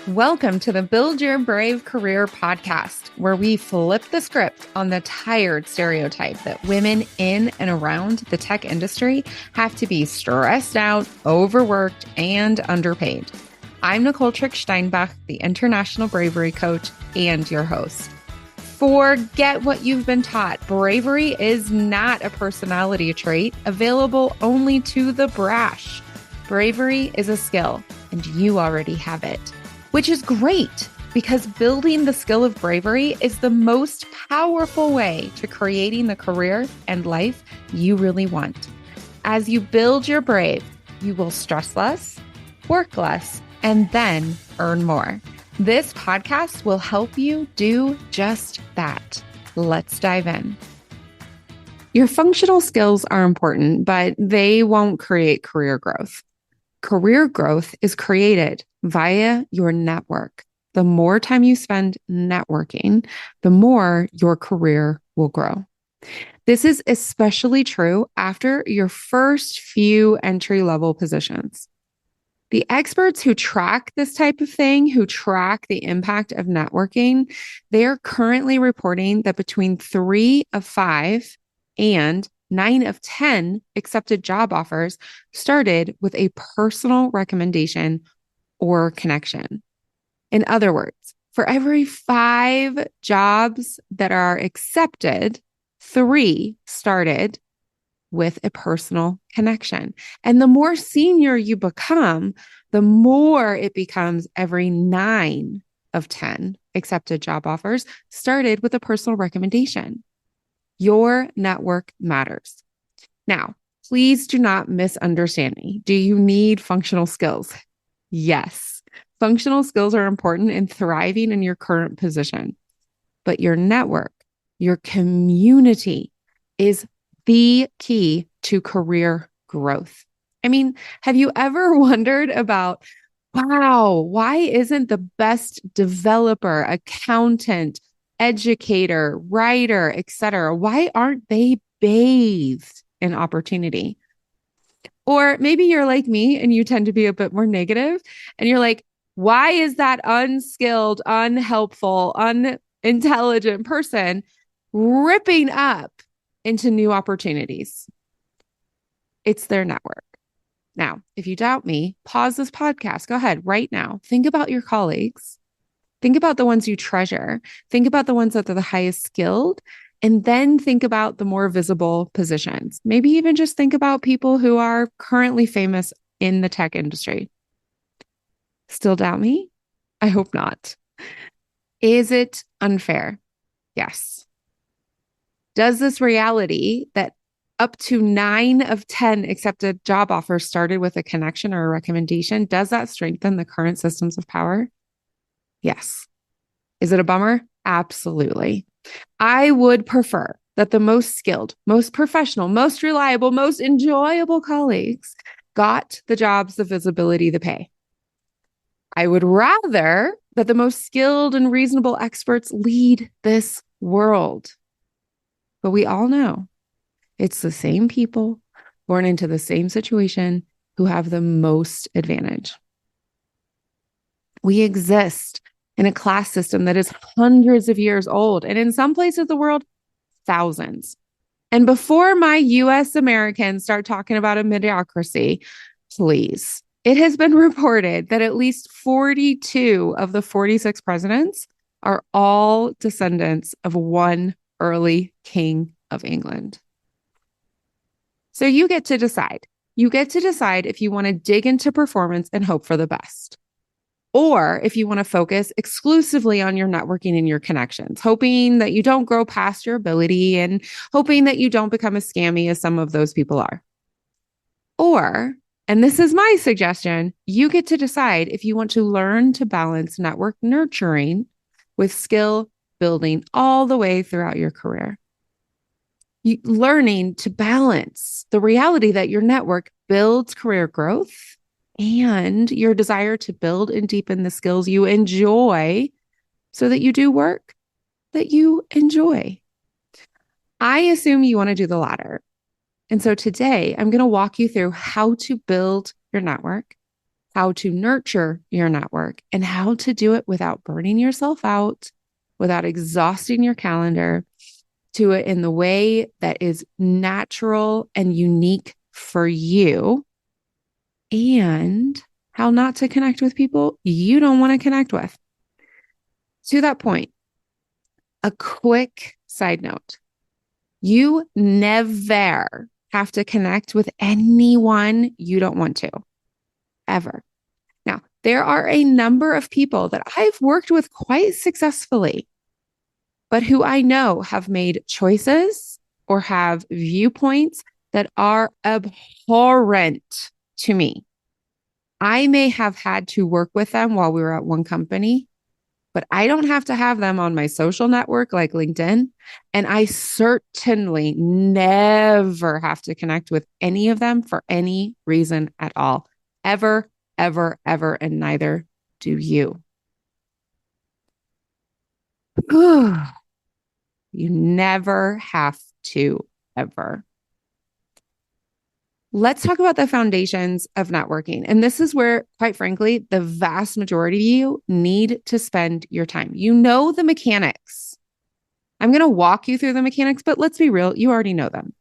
Welcome to the Build Your Brave Career podcast, where we flip the script on the tired stereotype that women in and around the tech industry have to be stressed out, overworked, and underpaid. I'm Nicole Trick Steinbach, the International Bravery Coach and your host. Forget what you've been taught. Bravery is not a personality trait available only to the brash. Bravery is a skill, and you already have it. Which is great because building the skill of bravery is the most powerful way to creating the career and life you really want. As you build your brave, you will stress less, work less, and then earn more. This podcast will help you do just that. Let's dive in. Your functional skills are important, but they won't create career growth. Career growth is created via your network. The more time you spend networking, the more your career will grow. This is especially true after your first few entry-level positions. The experts who track this type of thing, who track the impact of networking, they are currently reporting that between 3 of 5 and 9 of 10 accepted job offers started with a personal recommendation or connection. In other words, for every 5 jobs that are accepted, 3 started with a personal connection. And the more senior you become, the more it becomes every 9 of 10 accepted job offers started with a personal recommendation. Your network matters. Now, please do not misunderstand me. Do you need functional skills? Yes. Functional skills are important in thriving in your current position. But your network, your community is the key to career growth. I mean, have you ever wondered about, wow, why isn't the best developer, accountant, educator, writer, etc., why aren't they bathed in opportunity? Or maybe you're like me and you tend to be a bit more negative and you're like, why is that unskilled, unhelpful, unintelligent person ripping up into new opportunities? It's their network. Now, if you doubt me, pause this podcast. Go ahead right now. Think about your colleagues. Think about the ones you treasure. Think about the ones that are the highest skilled, and then think about the more visible positions. Maybe even just think about people who are currently famous in the tech industry. Still doubt me? I hope not. Is it unfair? Yes. Does this reality that up to 9 of 10 accepted job offers started with a connection or a recommendation, does that strengthen the current systems of power? Yes. Is it a bummer? Absolutely. I would prefer that the most skilled, most professional, most reliable, most enjoyable colleagues got the jobs, the visibility, the pay. I would rather that the most skilled and reasonable experts lead this world. But we all know it's the same people born into the same situation who have the most advantage. We exist in a class system that is hundreds of years old, and in some places of the world, thousands. And before my US Americans start talking about a mediocrity, please, it has been reported that at least 42 of the 46 presidents are all descendants of one early king of England. So you get to decide. You get to decide if you want to dig into performance and hope for the best, or if you want to focus exclusively on your networking and your connections, hoping that you don't grow past your ability and hoping that you don't become as scammy as some of those people are. Or, and this is my suggestion, you get to decide if you want to learn to balance network nurturing with skill building all the way throughout your career. Learning to balance the reality that your network builds career growth and your desire to build and deepen the skills you enjoy so that you do work that you enjoy. I assume you want to do the latter. And so today I'm going to walk you through how to build your network, how to nurture your network, and how to do it without burning yourself out, without exhausting your calendar, do it in the way that is natural and unique for you, and how not to connect with people you don't want to connect with. To that point, a quick side note. You never have to connect with anyone you don't want to, ever. Now, there are a number of people that I've worked with quite successfully, but who I know have made choices or have viewpoints that are abhorrent to me. I may have had to work with them while we were at one company, but I don't have to have them on my social network like LinkedIn. And I certainly never have to connect with any of them for any reason at all. Ever, ever, ever. And neither do you. You never have to, ever. Let's talk about the foundations of networking. And this is where, quite frankly, the vast majority of you need to spend your time. You know the mechanics. I'm going to walk you through the mechanics, but let's be real, you already know them.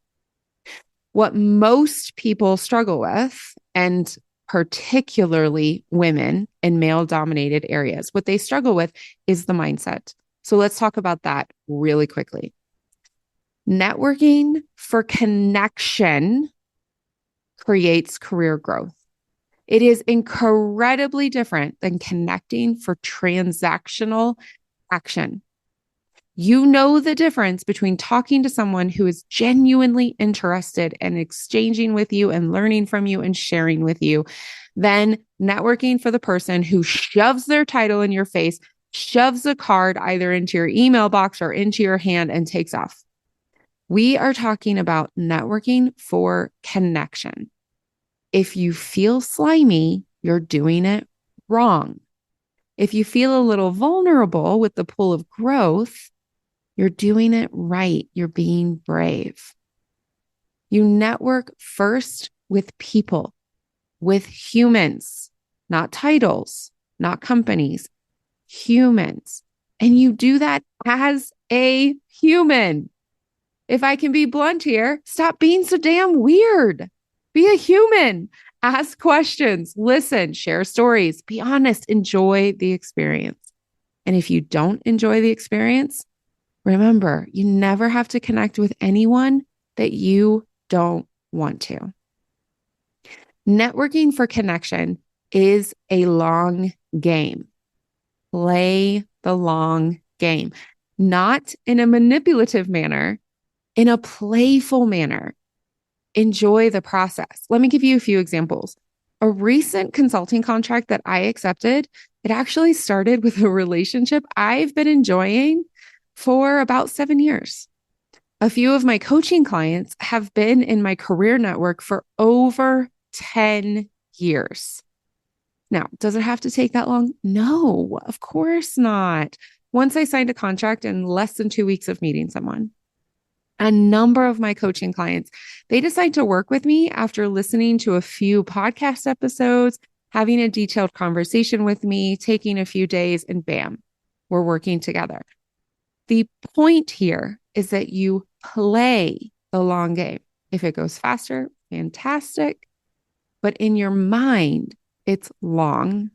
What most people struggle with, and particularly women in male-dominated areas, what they struggle with is the mindset. So let's talk about that really quickly. Networking for connection creates career growth. It is incredibly different than connecting for transactional action. You know the difference between talking to someone who is genuinely interested and exchanging with you and learning from you and sharing with you than networking for the person who shoves their title in your face, shoves a card either into your email box or into your hand and takes off. We are talking about networking for connection. If you feel slimy, you're doing it wrong. If you feel a little vulnerable with the pull of growth, you're doing it right. You're being brave. You network first with people, with humans, not titles, not companies, humans. And you do that as a human. If I can be blunt here, stop being so damn weird. Be a human. Ask questions, listen, share stories, be honest, enjoy the experience. And if you don't enjoy the experience, remember, you never have to connect with anyone that you don't want to. Networking for connection is a long game. Play the long game, not in a manipulative manner, in a playful manner. Enjoy the process. Let me give you a few examples. A recent consulting contract that I accepted, it actually started with a relationship I've been enjoying for about 7 years. A few of my coaching clients have been in my career network for over 10 years. Now, does it have to take that long? No, of course not. Once I signed a contract in less than 2 weeks of meeting someone. A number of my coaching clients, they decide to work with me after listening to a few podcast episodes, having a detailed conversation with me, taking a few days, and bam, we're working together. The point here is that you play the long game. If it goes faster, fantastic. But in your mind, it's long.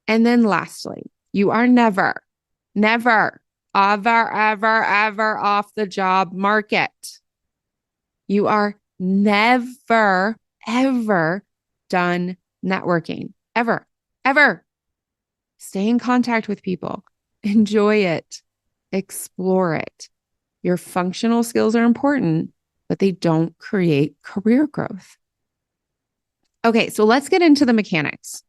And then lastly, you are never, ever off the job market. You are never, ever done networking. Ever. Stay in contact with people. Enjoy it. Explore it. Your functional skills are important, but they don't create career growth. Okay, so let's get into the mechanics.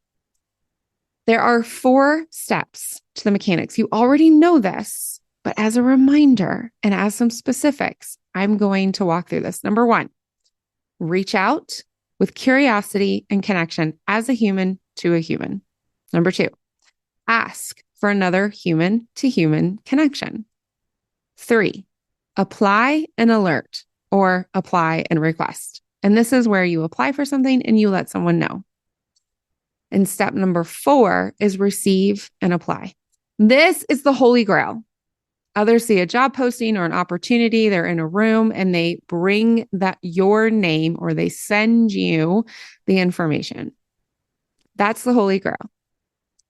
There are 4 steps to the mechanics. You already know this, but as a reminder and as some specifics, I'm going to walk through this. Number 1, reach out with curiosity and connection as a human to a human. Number 2, ask for another human to human connection. 3, apply an alert or apply and request. And this is where you apply for something and you let someone know. And step number 4 is receive and apply. This is the holy grail. Others see a job posting or an opportunity, they're in a room and they bring that your name or they send you the information. That's the holy grail.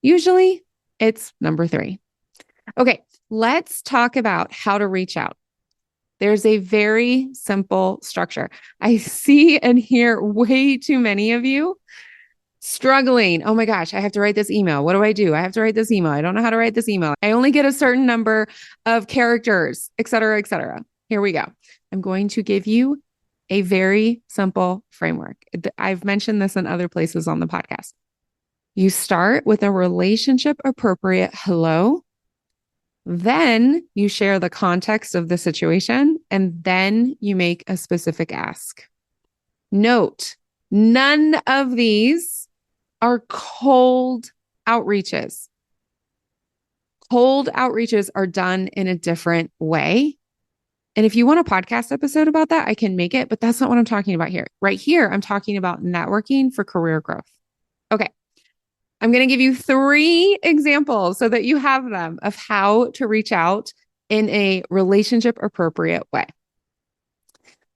Usually it's number 3. Okay, let's talk about how to reach out. There's a very simple structure. I see and hear way too many of you struggling. Oh my gosh, I have to write this email. What do? I have to write this email. I don't know how to write this email. I only get a certain number of characters, et cetera, et cetera. Here we go. I'm going to give you a very simple framework. I've mentioned this in other places on the podcast. You start with a relationship appropriate hello. Then you share the context of the situation, and then you make a specific ask. Note, none of these are cold outreaches. Cold outreaches are done in a different way. And if you want a podcast episode about that, I can make it, but that's not what I'm talking about here. Right here, I'm talking about networking for career growth. Okay. I'm going to give you 3 examples so that you have them of how to reach out in a relationship appropriate way.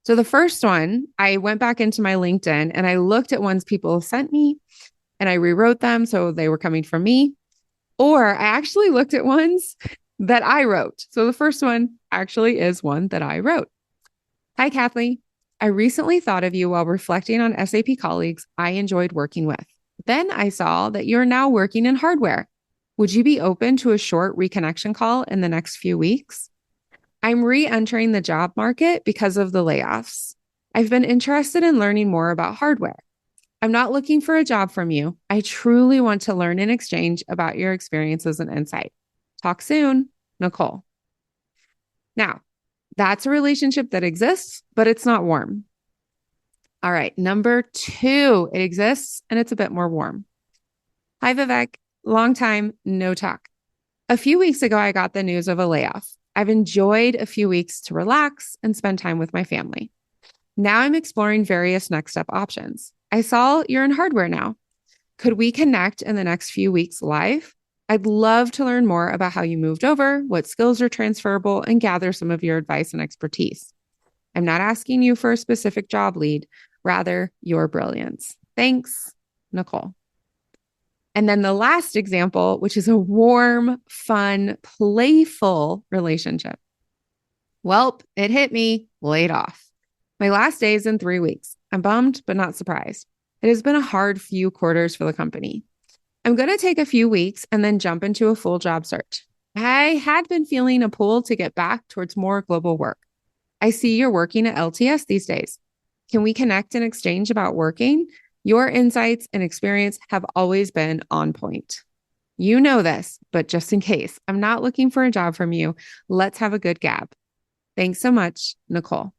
So the first one, I went back into my LinkedIn and I looked at ones people sent me and I rewrote them so they were coming from me. Or I actually looked at ones that I wrote. So the first one actually is one that I wrote. Hi, Kathleen. I recently thought of you while reflecting on SAP colleagues I enjoyed working with. Then I saw that you're now working in hardware. Would you be open to a short reconnection call in the next few weeks? I'm re-entering the job market because of the layoffs. I've been interested in learning more about hardware. I'm not looking for a job from you. I truly want to learn in exchange about your experiences and insight. Talk soon, Nicole. Now, that's a relationship that exists, but it's not warm. All right, number 2, it exists and it's a bit more warm. Hi, Vivek. Long time, no talk. A few weeks ago, I got the news of a layoff. I've enjoyed a few weeks to relax and spend time with my family. Now I'm exploring various next step options. I saw you're in hardware now. Could we connect in the next few weeks live? I'd love to learn more about how you moved over, what skills are transferable, and gather some of your advice and expertise. I'm not asking you for a specific job lead, rather your brilliance. Thanks, Nicole. And then the last example, which is a warm, fun, playful relationship. Welp, it hit me, laid off. My last day is in 3 weeks. I'm bummed, but not surprised. It has been a hard few quarters for the company. I'm going to take a few weeks and then jump into a full job search. I had been feeling a pull to get back towards more global work. I see you're working at LTS these days. Can we connect and exchange about working? Your insights and experience have always been on point. You know this, but just in case, I'm not looking for a job from you. Let's have a good gab. Thanks so much, Nicole.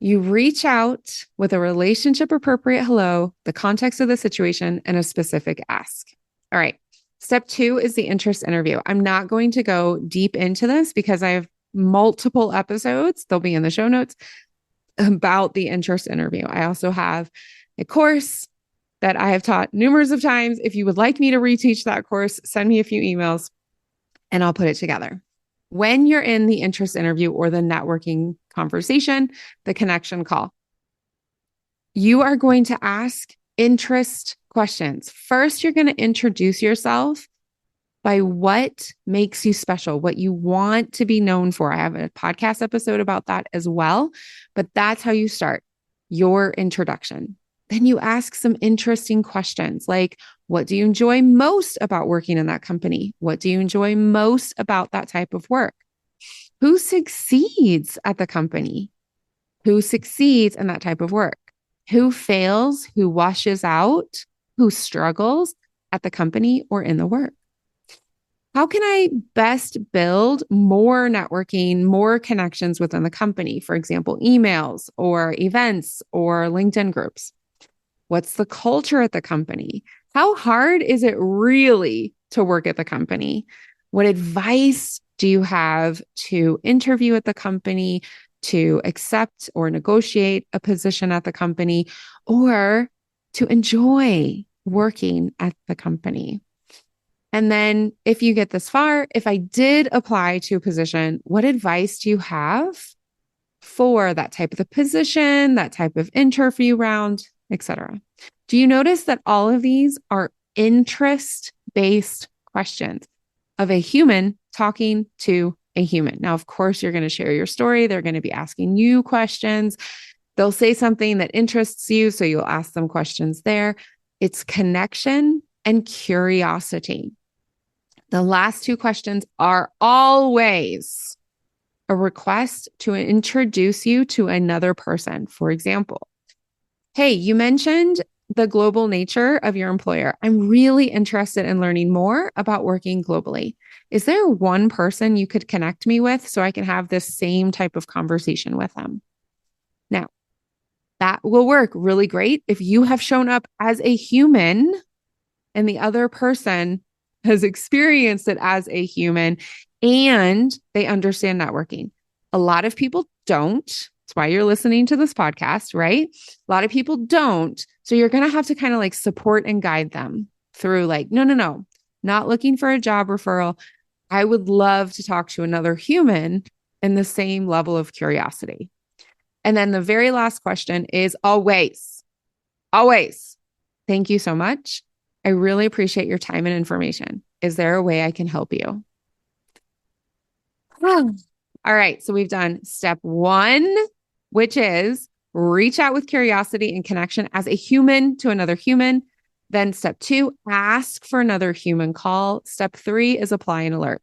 You reach out with a relationship appropriate hello, the context of the situation, and a specific ask. All right. Step 2 is the interest interview. I'm not going to go deep into this because I have multiple episodes. They'll be in the show notes about the interest interview. I also have a course that I have taught numerous of times. If you would like me to reteach that course, send me a few emails and I'll put it together. When you're in the interest interview or the networking conversation, the connection call, you are going to ask interest questions. First, you're going to introduce yourself by what makes you special, what you want to be known for. I have a podcast episode about that as well, but that's how you start your introduction. Then you ask some interesting questions like, what do you enjoy most about working in that company? What do you enjoy most about that type of work? Who succeeds at the company? Who succeeds in that type of work? Who fails? Who washes out? Who struggles at the company or in the work? How can I best build more networking, more connections within the company? For example, emails or events or LinkedIn groups. What's the culture at the company? How hard is it really to work at the company? What advice do you have to interview at the company, to accept or negotiate a position at the company, or to enjoy working at the company? And then if you get this far, if I did apply to a position, what advice do you have for that type of the position, that type of interview round, etc.? Do you notice that all of these are interest-based questions of a human talking to a human? Now, of course, you're going to share your story. They're going to be asking you questions. They'll say something that interests you, so you'll ask them questions there. It's connection and curiosity. The last two questions are always a request to introduce you to another person. For example, hey, you mentioned the global nature of your employer. I'm really interested in learning more about working globally. Is there one person you could connect me with so I can have this same type of conversation with them? Now, that will work really great if you have shown up as a human and the other person has experienced it as a human and they understand networking. A lot of people don't. That's why you're listening to this podcast, right? A lot of people don't. So you're going to have to kind of like support and guide them through like, no, not looking for a job referral. I would love to talk to another human in the same level of curiosity. And then the very last question is always, thank you so much. I really appreciate your time and information. Is there a way I can help you? All right. So we've done step 1, which is reach out with curiosity and connection as a human to another human. Then step 2, ask for another human call. Step 3 is apply an alert.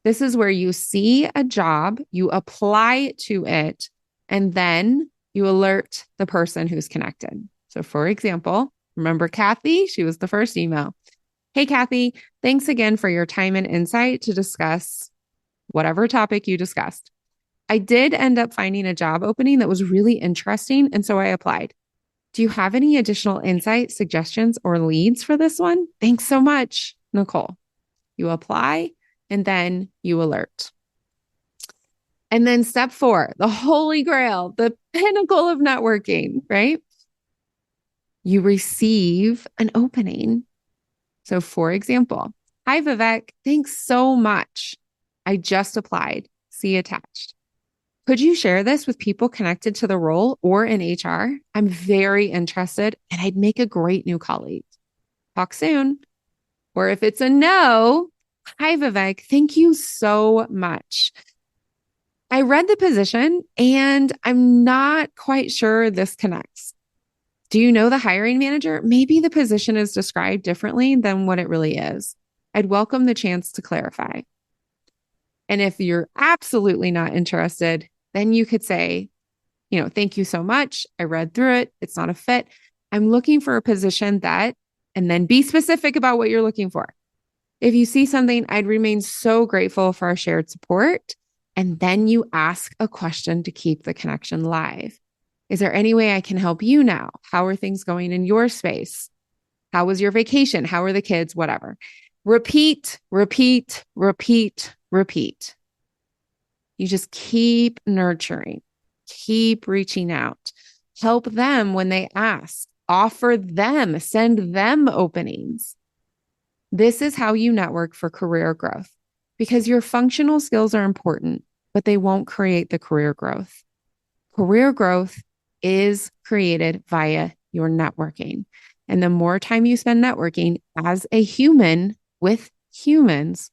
This is where you see a job, you apply to it, and then you alert the person who's connected. So for example, remember Kathy? She was the first email. Hey, Kathy, thanks again for your time and insight to discuss whatever topic you discussed. I did end up finding a job opening that was really interesting, and so I applied. Do you have any additional insight, suggestions, or leads for this one? Thanks so much, Nicole. You apply, and then you alert. And then step 4, the holy grail, the pinnacle of networking, right? You receive an opening. So for example, hi, Vivek, thanks so much. I just applied. See attached. Could you share this with people connected to the role or in HR? I'm very interested and I'd make a great new colleague. Talk soon. Or if it's a no, hi, Vivek, thank you so much. I read the position and I'm not quite sure this connects. Do you know the hiring manager? Maybe the position is described differently than what it really is. I'd welcome the chance to clarify. And if you're absolutely not interested, then you could say, thank you so much. I read through it. It's not a fit. I'm looking for a position that, and then be specific about what you're looking for. If you see something, I'd remain so grateful for our shared support. And then you ask a question to keep the connection live. Is there any way I can help you now? How are things going in your space? How was your vacation? How are the kids? Whatever. Repeat, repeat, repeat, repeat. You just keep nurturing, keep reaching out, help them when they ask, offer them, send them openings. This is how you network for career growth because your functional skills are important, but they won't create the career growth. Career growth is created via your networking. And the more time you spend networking as a human with humans,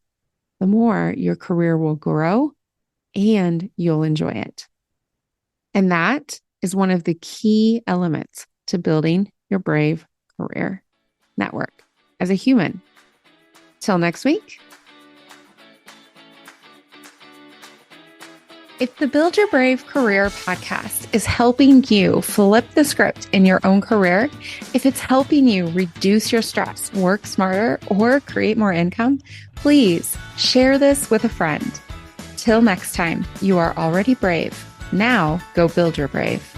the more your career will grow and you'll enjoy it. And that is one of the key elements to building your brave career network as a human. Till next week. If the Build Your Brave Career podcast is helping you flip the script in your own career, if it's helping you reduce your stress, work smarter, or create more income, please share this with a friend. Till next time, you are already brave. Now go build your brave.